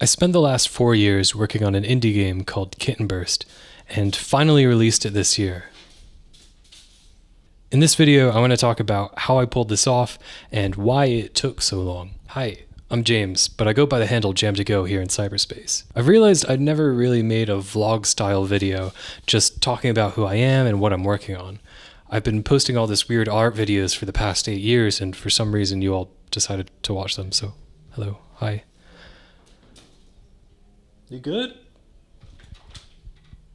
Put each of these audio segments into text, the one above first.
I spent the last 4 years working on an indie game called Kitten and finally released it this year. In this video, I want to talk about how I pulled this off and why it took so long. Hi, I'm James, but I go by the handle Jam2Go here in cyberspace. I've realized I've never really made a vlog-style video just talking about who I am and what I'm working on. I've been posting all this weird art videos for the past 8 years, and for some reason you all decided to watch them, so hello, hi. You good?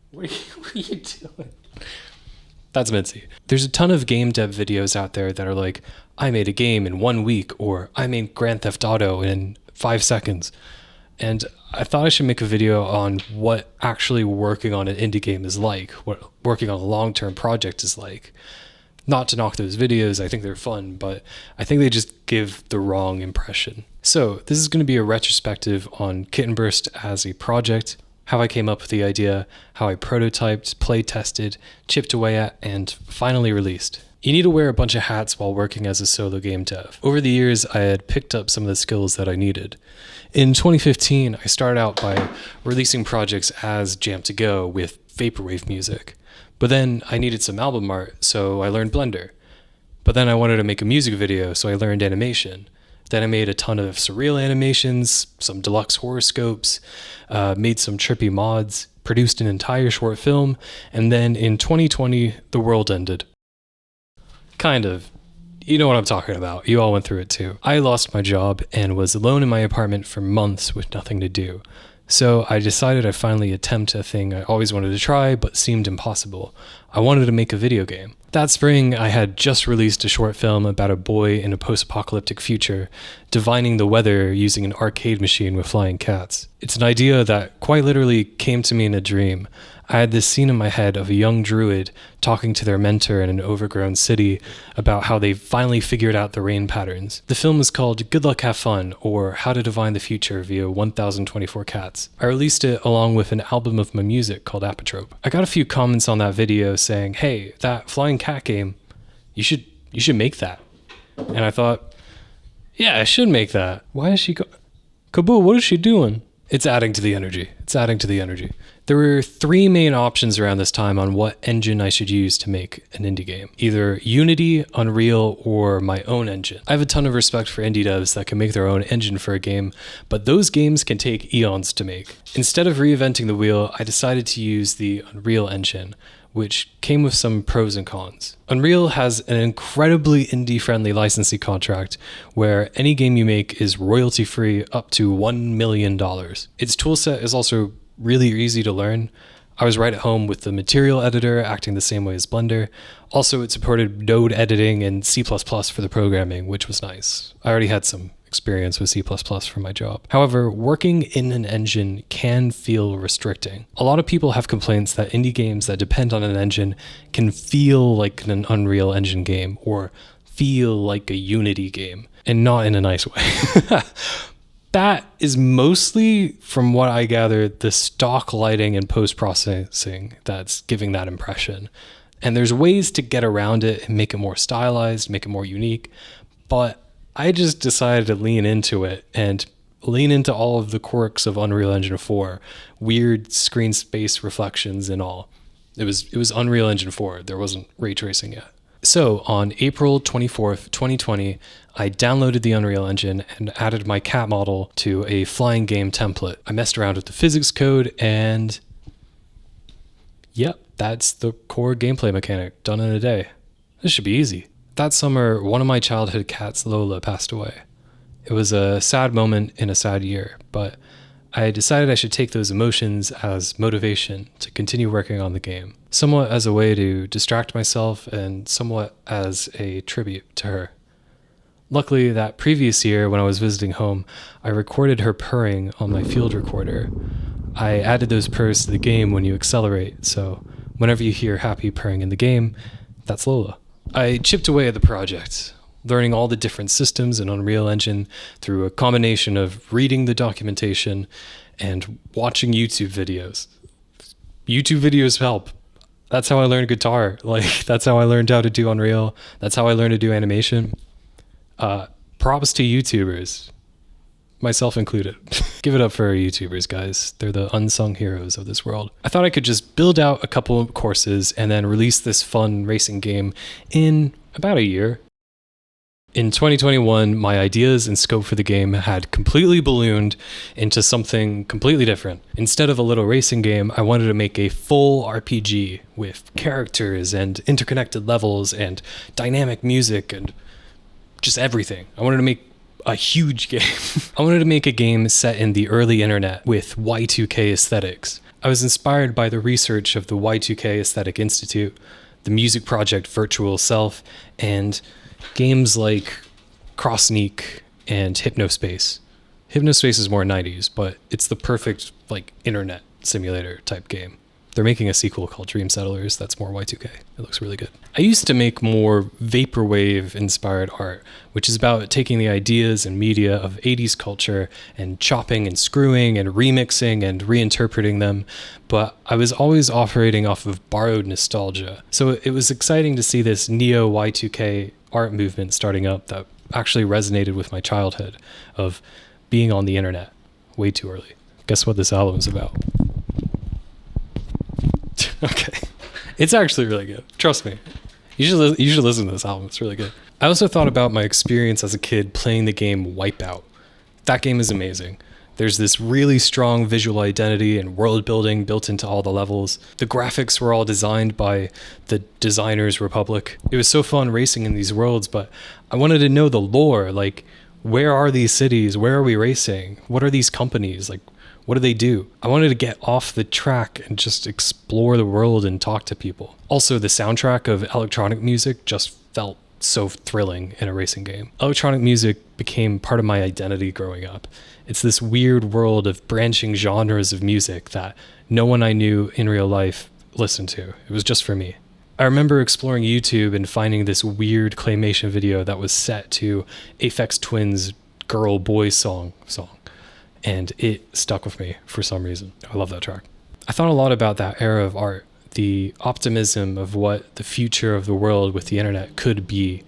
What are you doing? That's Mitzi. There's a ton of game dev videos out there that are like, I made a game in 1 week, or I made Grand Theft Auto in 5 seconds. And I thought I should make a video on what actually working on an indie game is like, what working on a long-term project is like. Not to knock those videos, I think they're fun, but I think they just give the wrong impression. So this is going to be a retrospective on Kitten as a project, how I came up with the idea, how I prototyped, play tested, chipped away at, and finally released. You need to wear a bunch of hats while working as a solo game dev. Over the years, I had picked up some of the skills that I needed. In 2015, I started out by releasing projects as Jam2Go with vaporwave music. But then I needed some album art, so I learned Blender. But then I wanted to make a music video, so I learned animation. Then I made a ton of surreal animations, some deluxe horoscopes, made some trippy mods, produced an entire short film, and then in 2020, the world ended. Kind of. You know what I'm talking about. You all went through it too. I lost my job and was alone in my apartment for months with nothing to do. So I decided I'd finally attempt a thing I always wanted to try but seemed impossible. I wanted to make a video game. That spring, I had just released a short film about a boy in a post-apocalyptic future, divining the weather using an arcade machine with flying cats. It's an idea that quite literally came to me in a dream. I had this scene in my head of a young druid talking to their mentor in an overgrown city about how they finally figured out the rain patterns. The film is called Good Luck Have Fun, or How to Divine the Future via 1024 Cats. I released it along with an album of my music called Apotrope. I got a few comments on that video saying, hey, that flying cat game, you should make that. And I thought, yeah, I should make that. Why is she Kaboo, what is she doing? It's adding to the energy. It's adding to the energy. There were 3 main options around this time on what engine I should use to make an indie game. Either Unity, Unreal, or my own engine. I have a ton of respect for indie devs that can make their own engine for a game, but those games can take eons to make. Instead of reinventing the wheel, I decided to use the Unreal Engine, which came with some pros and cons. Unreal has an incredibly indie-friendly licensing contract where any game you make is royalty-free up to $1 million. Its toolset is also really easy to learn. I was right at home with the material editor acting the same way as Blender. Also, it supported node editing and C++ for the programming, which was nice. I already had some experience with C++ for my job. However, working in an engine can feel restricting. A lot of people have complaints that indie games that depend on an engine can feel like an Unreal Engine game or feel like a Unity game, and not in a nice way. That is mostly, from what I gather, the stock lighting and post-processing that's giving that impression. And there's ways to get around it and make it more stylized, make it more unique, but I just decided to lean into it and lean into all of the quirks of Unreal Engine 4, weird screen space reflections and all. It was Unreal Engine 4, there wasn't ray tracing yet. So on April 24th, 2020, I downloaded the Unreal Engine and added my cat model to a flying game template. I messed around with the physics code and yep, that's the core gameplay mechanic done in a day. This should be easy. That summer, one of my childhood cats, Lola, passed away. It was a sad moment in a sad year, but I decided I should take those emotions as motivation to continue working on the game, somewhat as a way to distract myself and somewhat as a tribute to her. Luckily, that previous year when I was visiting home, I recorded her purring on my field recorder. I added those purrs to the game when you accelerate, so whenever you hear happy purring in the game, that's Lola. I chipped away at the project, learning all the different systems in Unreal Engine through a combination of reading the documentation and watching YouTube videos. YouTube videos help. That's how I learned guitar. That's how I learned how to do Unreal. That's how I learned to do animation. Props to YouTubers. myself included. Give it up for our YouTubers, guys. They're the unsung heroes of this world. I thought I could just build out a couple of courses and then release this fun racing game in about a year. In 2021, my ideas and scope for the game had completely ballooned into something completely different. Instead of a little racing game, I wanted to make a full RPG with characters and interconnected levels and dynamic music and just everything. I wanted to make a huge game. I wanted to make a game set in the early internet with Y2K aesthetics. I was inspired by the research of the Y2K Aesthetic Institute, the music project Virtual Self, and games like Crossneak and Hypnospace. Hypnospace is more 90s, but it's the perfect like internet simulator type game. They're making a sequel called Dream Settlers that's more Y2K. It looks really good. I used to make more vaporwave inspired art, which is about taking the ideas and media of 80s culture and chopping and screwing and remixing and reinterpreting them, but I was always operating off of borrowed nostalgia. So it was exciting to see this neo Y2K art movement starting up that actually resonated with my childhood of being on the internet way too early. Guess what this album is about? Okay. It's actually really good. Trust me. You should listen to this album. It's really good. I also thought about my experience as a kid playing the game Wipeout. That game is amazing. There's this really strong visual identity and world building built into all the levels. The graphics were all designed by the Designers Republic. It was so fun racing in these worlds, but I wanted to know the lore. Like, where are these cities? Where are we racing? What are these companies? Like, what do they do? I wanted to get off the track and just explore the world and talk to people. Also, the soundtrack of electronic music just felt so thrilling in a racing game. Electronic music became part of my identity growing up. It's this weird world of branching genres of music that no one I knew in real life listened to. It was just for me. I remember exploring YouTube and finding this weird claymation video that was set to Aphex Twin's Girl Boy song. And it stuck with me for some reason. I love that track. I thought a lot about that era of art, the optimism of what the future of the world with the internet could be,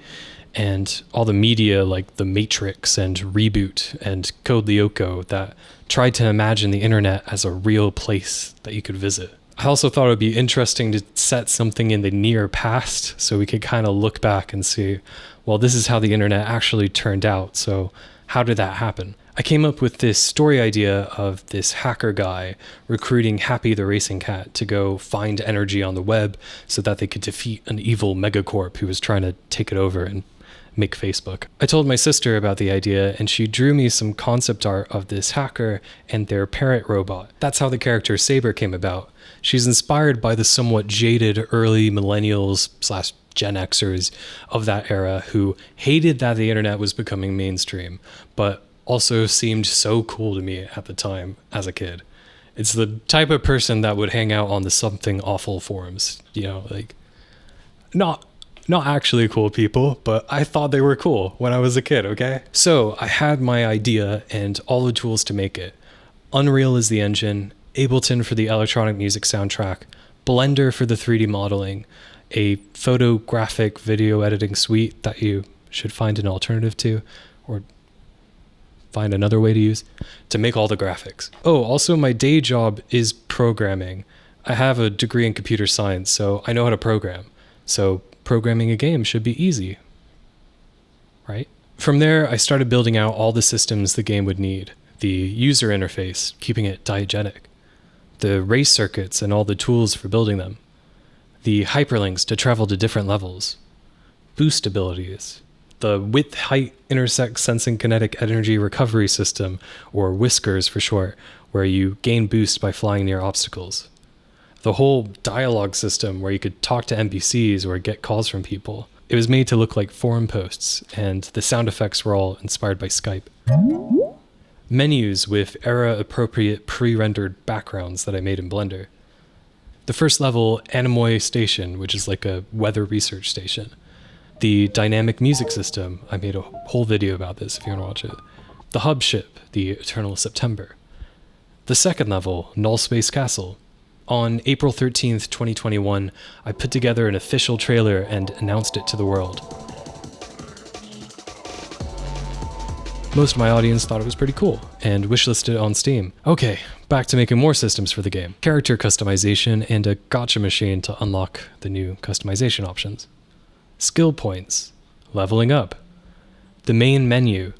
and all the media like The Matrix and Reboot and Code Lyoko that tried to imagine the internet as a real place that you could visit. I also thought it would be interesting to set something in the near past so we could kind of look back and see, well, this is how the internet actually turned out. So how did that happen? I came up with this story idea of this hacker guy recruiting Happy the Racing Cat to go find energy on the web so that they could defeat an evil megacorp who was trying to take it over and make Facebook. I told my sister about the idea and she drew me some concept art of this hacker and their parent robot. That's how the character Saber came about. She's inspired by the somewhat jaded early millennials / Gen Xers of that era who hated that the internet was becoming mainstream, but also seemed so cool to me at the time as a kid. It's the type of person that would hang out on the Something Awful forums, you know, like not actually cool people, but I thought they were cool when I was a kid, okay? So I had my idea and all the tools to make it. Unreal is the engine, Ableton for the electronic music soundtrack, Blender for the 3D modeling, a photographic video editing suite that you should find an alternative to, or find another way to use, to make all the graphics. Oh, also my day job is programming. I have a degree in computer science, so I know how to program. So programming a game should be easy, right? From there, I started building out all the systems the game would need. The user interface, keeping it diegetic. The race circuits and all the tools for building them. The hyperlinks to travel to different levels. Boost abilities. The width-height intersect sensing kinetic energy recovery system, or Whiskers for short, where you gain boost by flying near obstacles. The whole dialogue system where you could talk to NPCs or get calls from people. It was made to look like forum posts, and the sound effects were all inspired by Skype. Menus with era-appropriate pre-rendered backgrounds that I made in Blender. The first level, Anemoy Station, which is like a weather research station. The dynamic music system, I made a whole video about this if you want to watch it. The hub ship, the Eternal September. The second level, Null Space Castle. On April 13th, 2021, I put together an official trailer and announced it to the world. Most of my audience thought it was pretty cool and wishlisted it on Steam. Okay, back to making more systems for the game. Character customization and a gotcha machine to unlock the new customization options. Skill points, leveling up, the main menu,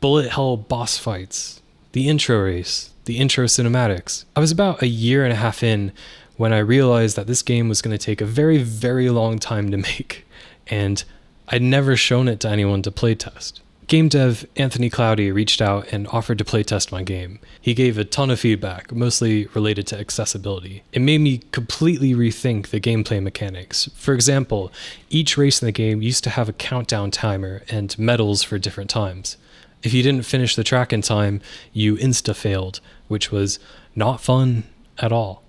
bullet hell boss fights, the intro race, the intro cinematics. I was about a year and a half in when I realized that this game was going to take a very, very long time to make, and I'd never shown it to anyone to playtest. Game dev Anthony Cloudy reached out and offered to playtest my game. He gave a ton of feedback, mostly related to accessibility. It made me completely rethink the gameplay mechanics. For example, each race in the game used to have a countdown timer and medals for different times. If you didn't finish the track in time, you insta-failed, which was not fun at all.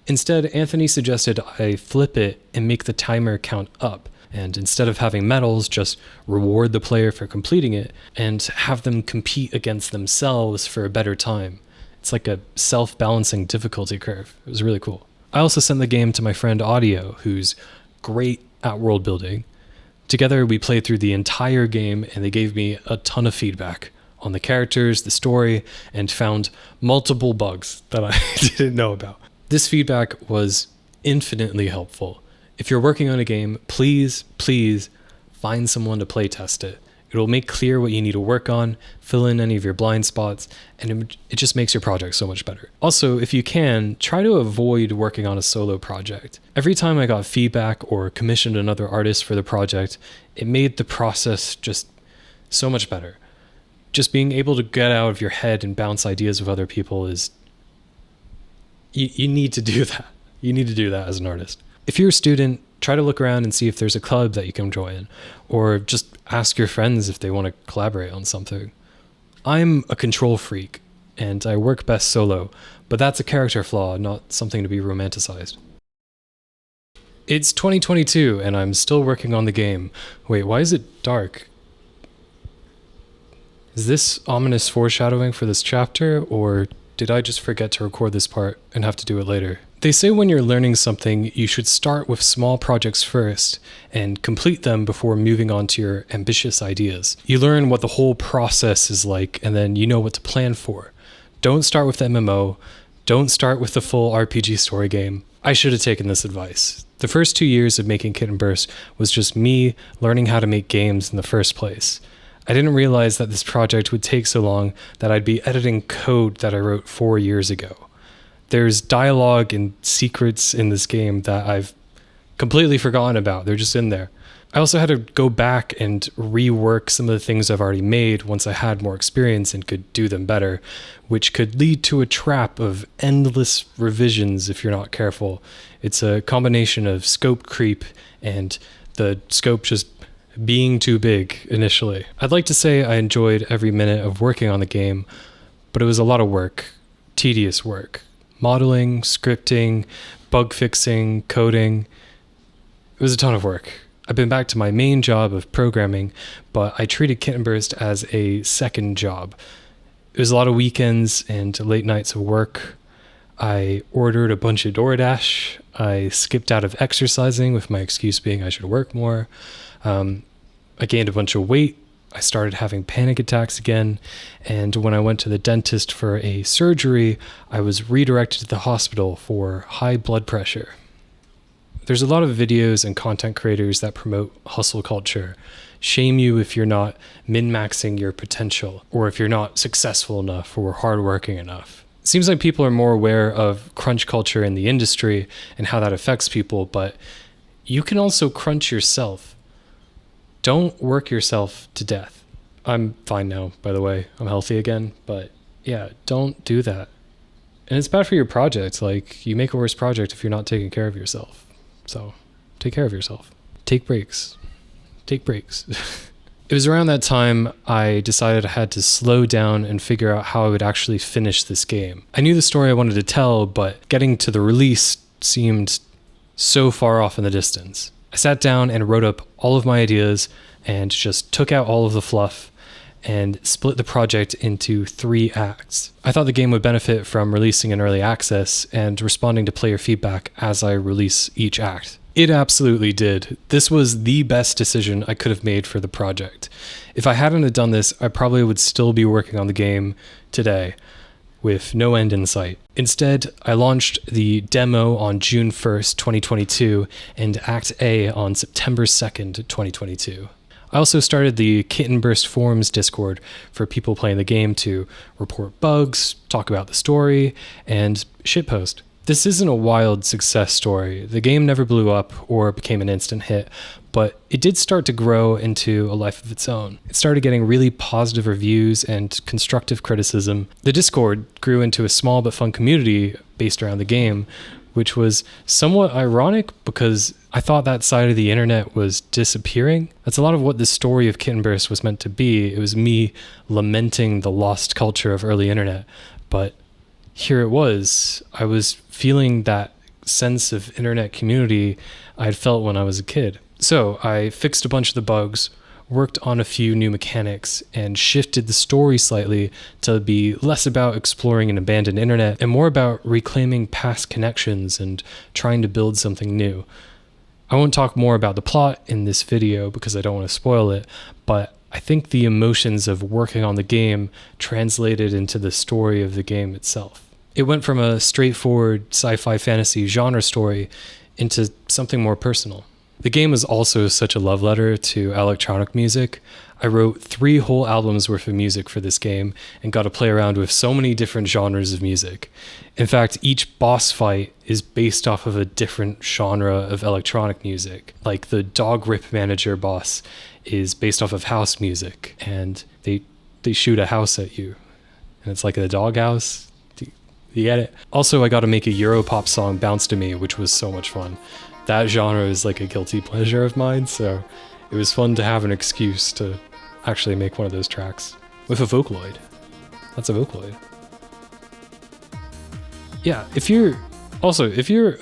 Instead, Anthony suggested I flip it and make the timer count up. And instead of having medals, just reward the player for completing it and have them compete against themselves for a better time. It's like a self-balancing difficulty curve. It was really cool. I also sent the game to my friend Audio, who's great at world building. Together, we played through the entire game and they gave me a ton of feedback on the characters, the story, and found multiple bugs that I didn't know about. This feedback was infinitely helpful. If you're working on a game, please find someone to playtest it. It will make clear what you need to work on, fill in any of your blind spots, and it just makes your project so much better. Also, if you can, try to avoid working on a solo project. Every time I got feedback or commissioned another artist for the project, it made the process just so much better. Just being able to get out of your head and bounce ideas with other people is... You need to do that. You need to do that as an artist. If you're a student, try to look around and see if there's a club that you can join, or just ask your friends if they want to collaborate on something. I'm a control freak, and I work best solo, but that's a character flaw, not something to be romanticized. It's 2022, and I'm still working on the game. Wait, why is it dark? Is this ominous foreshadowing for this chapter, or did I just forget to record this part and have to do it later? They say when you're learning something, you should start with small projects first and complete them before moving on to your ambitious ideas. You learn what the whole process is like, and then you know what to plan for. Don't start with the MMO. Don't start with the full RPG story game. I should have taken this advice. The first 2 years of making Kitten Burst was just me learning how to make games in the first place. I didn't realize that this project would take so long that I'd be editing code that I wrote 4 years ago. There's dialogue and secrets in this game that I've completely forgotten about. They're just in there. I also had to go back and rework some of the things I've already made once I had more experience and could do them better, which could lead to a trap of endless revisions if you're not careful. It's a combination of scope creep and the scope just being too big initially. I'd like to say I enjoyed every minute of working on the game, but it was a lot of work, tedious work. Modeling, scripting, bug fixing, coding. It was a ton of work. I've been back to my main job of programming, but I treated Kitten Burst as a second job. It was a lot of weekends and late nights of work. I ordered a bunch of DoorDash. I skipped out of exercising with my excuse being I should work more. I gained a bunch of weight. I started having panic attacks again, and when I went to the dentist for a surgery, I was redirected to the hospital for high blood pressure. There's a lot of videos and content creators that promote hustle culture. Shame you if you're not min-maxing your potential, or if you're not successful enough or hardworking enough. It seems like people are more aware of crunch culture in the industry and how that affects people, but you can also crunch yourself. Don't work yourself to death. I'm fine now, by the way. I'm healthy again, but yeah, don't do that. And it's bad for your project. Like, you make a worse project if you're not taking care of yourself. So, take care of yourself. Take breaks. Take breaks. It was around that time I decided I had to slow down and figure out how I would actually finish this game. I knew the story I wanted to tell, but getting to the release seemed so far off in the distance. I sat down and wrote up all of my ideas and just took out all of the fluff and split the project into 3 acts. I thought the game would benefit from releasing in early access and responding to player feedback as I release each act. It absolutely did. This was the best decision I could have made for the project. If I hadn't have done this, I probably would still be working on the game today with no end in sight. Instead, I launched the demo on June 1st, 2022, and Act A on September 2nd, 2022. I also started the Kitten Burst Forums Discord for people playing the game to report bugs, talk about the story, and shitpost. This isn't a wild success story. The game never blew up or became an instant hit, but it did start to grow into a life of its own. It started getting really positive reviews and constructive criticism. The Discord grew into a small but fun community based around the game, which was somewhat ironic because I thought that side of the internet was disappearing. That's a lot of what the story of Kitten Burst was meant to be. It was me lamenting the lost culture of early internet, but here it was. I was feeling that sense of internet community I had felt when I was a kid. So I fixed a bunch of the bugs, worked on a few new mechanics, and shifted the story slightly to be less about exploring an abandoned internet and more about reclaiming past connections and trying to build something new. I won't talk more about the plot in this video because I don't want to spoil it, but I think the emotions of working on the game translated into the story of the game itself. It went from a straightforward sci-fi fantasy genre story into something more personal. The game was also such a love letter to electronic music. I wrote 3 whole albums worth of music for this game and got to play around with so many different genres of music. In fact, each boss fight is based off of a different genre of electronic music. Like the Dog Rip Manager boss is based off of house music, and they shoot a house at you. And it's like a dog house. Do you get it? Also, I got to make a Europop song, Bounce to Me, which was so much fun. That genre is like a guilty pleasure of mine, so it was fun to have an excuse to actually make one of those tracks with a Vocaloid. That's a Vocaloid. Yeah, if you're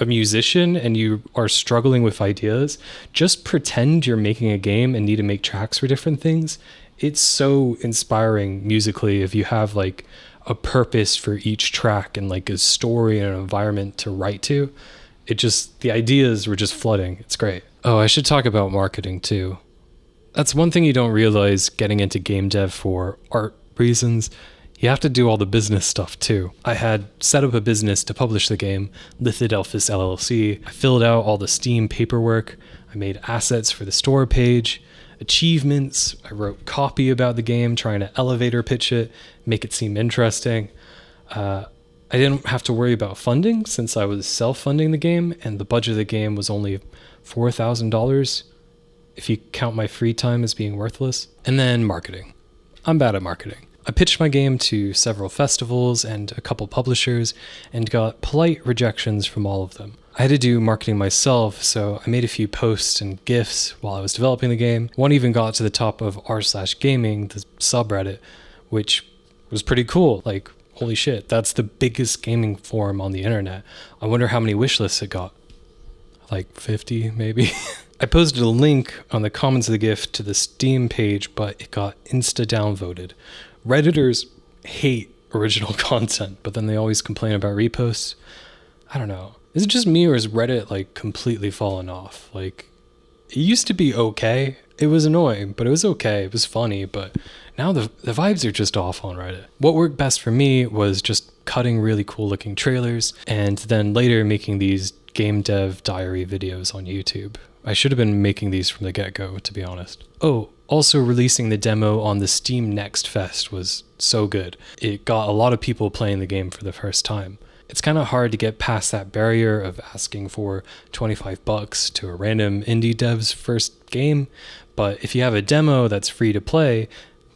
a musician and you are struggling with ideas, just pretend you're making a game and need to make tracks for different things. It's so inspiring musically if you have like a purpose for each track and like a story and an environment to write to. The ideas were just flooding. It's great. Oh, I should talk about marketing too. That's one thing you don't realize getting into game dev for art reasons. You have to do all the business stuff too. I had set up a business to publish the game, Lithodelphus LLC. I filled out all the Steam paperwork. I made assets for the store page, achievements. I wrote copy about the game, trying to elevator pitch it, make it seem interesting. I didn't have to worry about funding since I was self-funding the game, and the budget of the game was only $4,000 if you count my free time as being worthless. And then marketing. I'm bad at marketing. I pitched my game to several festivals and a couple publishers and got polite rejections from all of them. I had to do marketing myself, so I made a few posts and GIFs while I was developing the game. One even got to the top of r/gaming, the subreddit, which was pretty cool. Like, holy shit, that's the biggest gaming forum on the internet. I wonder how many wishlists it got. Like 50, maybe? I posted a link on the comments of the GIF to the Steam page, but it got insta-downvoted. Redditors hate original content, but then they always complain about reposts. I don't know. Is it just me, or is Reddit like completely fallen off? Like, it used to be okay. It was annoying, but it was okay. It was funny, but now the vibes are just off on Reddit. What worked best for me was just cutting really cool looking trailers and then later making these game dev diary videos on YouTube. I should have been making these from the get-go, to be honest. Oh, also releasing the demo on the Steam Next Fest was so good. It got a lot of people playing the game for the first time. It's kind of hard to get past that barrier of asking for $25 to a random indie dev's first game, but if you have a demo that's free to play,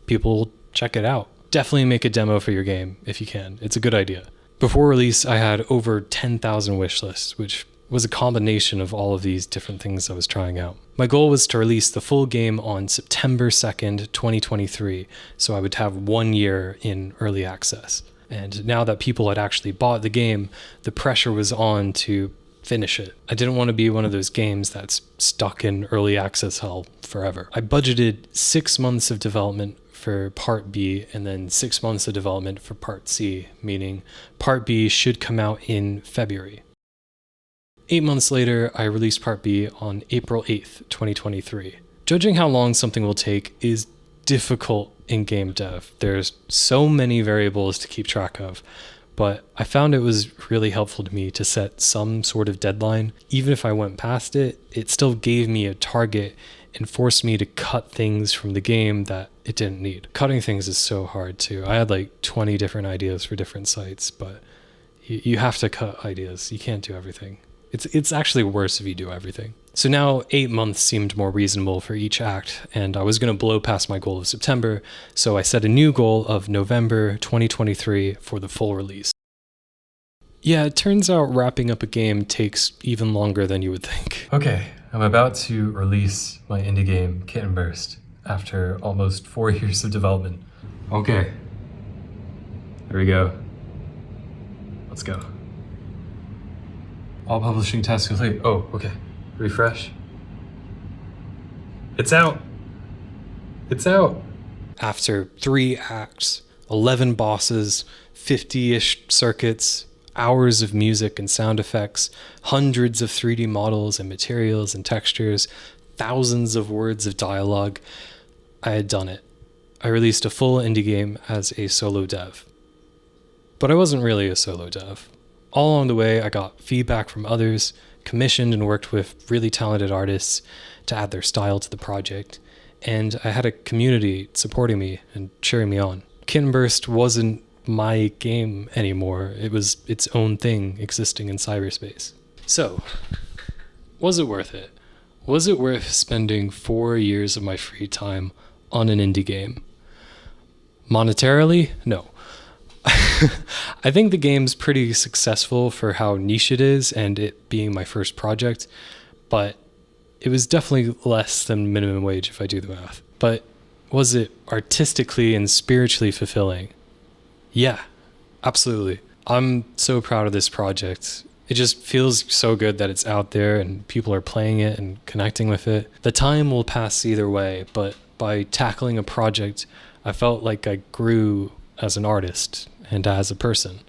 people will check it out. Definitely make a demo for your game if you can. It's a good idea. Before release, I had over 10,000 wishlists, which was a combination of all of these different things I was trying out. My goal was to release the full game on September 2nd, 2023, so I would have 1 year in early access. And now that people had actually bought the game, the pressure was on to finish it. I didn't want to be one of those games that's stuck in early access hell forever. I budgeted 6 months of development for Part B and then 6 months of development for Part C, meaning Part B should come out in February. 8 months later, I released Part B on April 8th, 2023. Judging how long something will take is difficult in game dev. There's so many variables to keep track of, but I found it was really helpful to me to set some sort of deadline. Even if I went past it, it still gave me a target and forced me to cut things from the game that it didn't need. Cutting things is so hard too. I had like 20 different ideas for different sites, but you have to cut ideas. You can't do everything. It's actually worse if you do everything. So now 8 months seemed more reasonable for each act, and I was going to blow past my goal of September, so I set a new goal of November 2023 for the full release. Yeah, it turns out wrapping up a game takes even longer than you would think. Okay, I'm about to release my indie game, Kitten Burst, after almost 4 years of development. Okay, there we go. Let's go. All publishing tasks complete. Oh, okay. Refresh. It's out. It's out. After 3 acts, 11 bosses, 50-ish circuits, hours of music and sound effects, hundreds of 3D models and materials and textures, thousands of words of dialogue, I had done it. I released a full indie game as a solo dev. But I wasn't really a solo dev. All along the way, I got feedback from others, commissioned and worked with really talented artists to add their style to the project, and I had a community supporting me and cheering me on. Kitten Burst wasn't my game anymore. It was its own thing existing in cyberspace. So, was it worth it? Was it worth spending 4 years of my free time on an indie game? Monetarily, no. I think the game's pretty successful for how niche it is and it being my first project, but it was definitely less than minimum wage if I do the math. But was it artistically and spiritually fulfilling? Yeah, absolutely. I'm so proud of this project. It just feels so good that it's out there and people are playing it and connecting with it. The time will pass either way, but by tackling a project, I felt like I grew as an artist and as a person.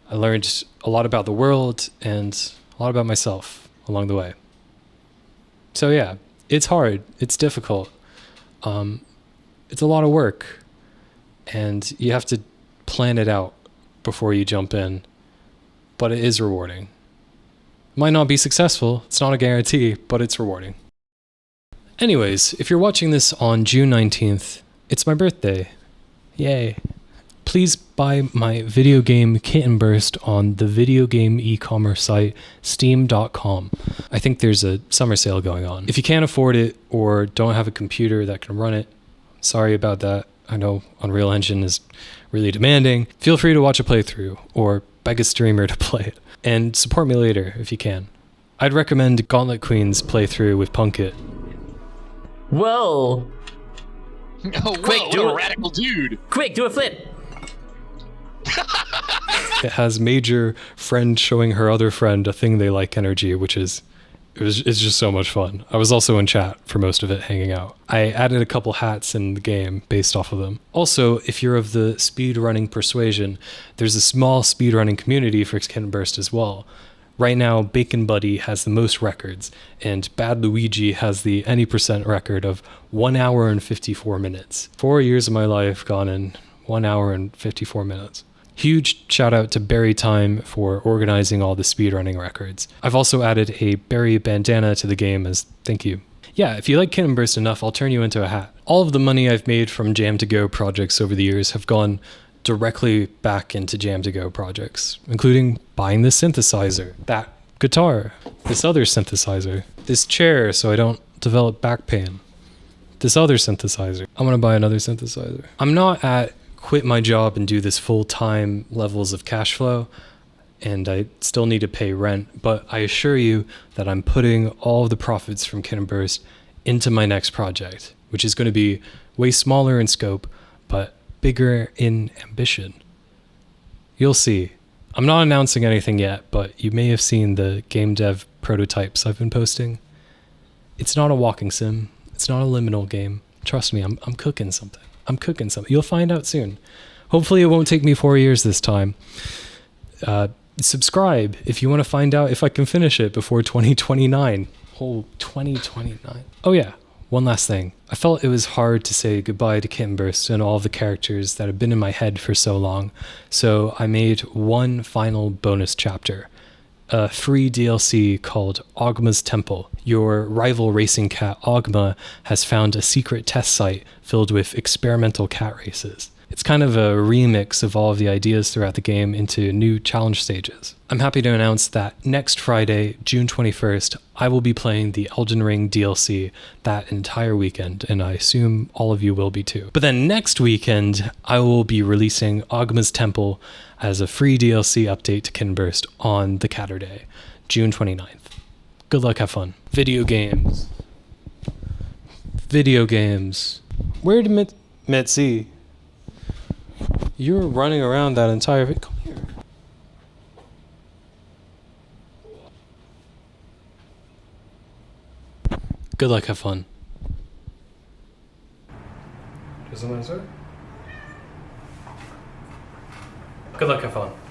I learned a lot about the world and a lot about myself along the way. So yeah, it's hard, it's difficult. It's a lot of work and you have to plan it out before you jump in, but it is rewarding. Might not be successful, it's not a guarantee, but it's rewarding. Anyways, if you're watching this on June 19th, it's my birthday. Yay. Please buy my video game Kitten Burst on the video game e-commerce site steam.com. I think there's a summer sale going on. If you can't afford it or don't have a computer that can run it, sorry about that. I know Unreal Engine is really demanding. Feel free to watch a playthrough or beg a streamer to play it. And support me later if you can. I'd recommend Gauntlet Queen's playthrough with Punkit. Whoa! Oh, Quick, whoa, do what a it. radical dude! Quick, do a flip! It has major friend showing her other friend a thing they like energy, which is, it's just so much fun. I was also in chat for most of it, hanging out. I added a couple hats in the game based off of them. Also, if you're of the speedrunning persuasion, there's a small speedrunning community for Kitten Burst as well. Right now, Bacon Buddy has the most records, and Bad Luigi has the any % record of 1 hour and 54 minutes. 4 years of my life gone in 1 hour and 54 minutes. Huge shout out to Berry Time for organizing all the speedrunning records. I've also added a Berry bandana to the game as thank you. Yeah, if you like Kitten Burst enough, I'll turn you into a hat. All of the money I've made from Jam to Go projects over the years have gone directly back into Jam to Go projects, including buying this synthesizer, that guitar, this other synthesizer, this chair so I don't develop back pain, this other synthesizer. I'm gonna buy another synthesizer. I'm not at quit my job and do this full-time levels of cash flow, and I still need to pay rent, but I assure you that I'm putting all of the profits from Kitten Burst into my next project, which is going to be way smaller in scope, but bigger in ambition. You'll see. I'm not announcing anything yet, but you may have seen the game dev prototypes I've been posting. It's not a walking sim. It's not a liminal game. Trust me, I'm cooking something. I'm cooking something. You'll find out soon. Hopefully it won't take me 4 years this time. Subscribe if you want to find out if I can finish it before 2029. Oh, 2029. Oh yeah, One last thing. I felt it was hard to say goodbye to Kitten Burst and all of the characters that have been in my head for so long, so I made one final bonus chapter. A free DLC called Ogma's Temple. Your rival racing cat Ogma has found a secret test site filled with experimental cat races. It's kind of a remix of all of the ideas throughout the game into new challenge stages. I'm happy to announce that next Friday, June 21st, I will be playing the Elden Ring DLC that entire weekend, and I assume all of you will be too. But then next weekend, I will be releasing Ogma's Temple as a free DLC update to Kitten Burst on the Catterday, June 29th. Good luck, have fun. Video games. Video games. Where did Mitzi? You were running around that entire Come here. Good luck, have fun. Doesn't answer? Good luck, have fun.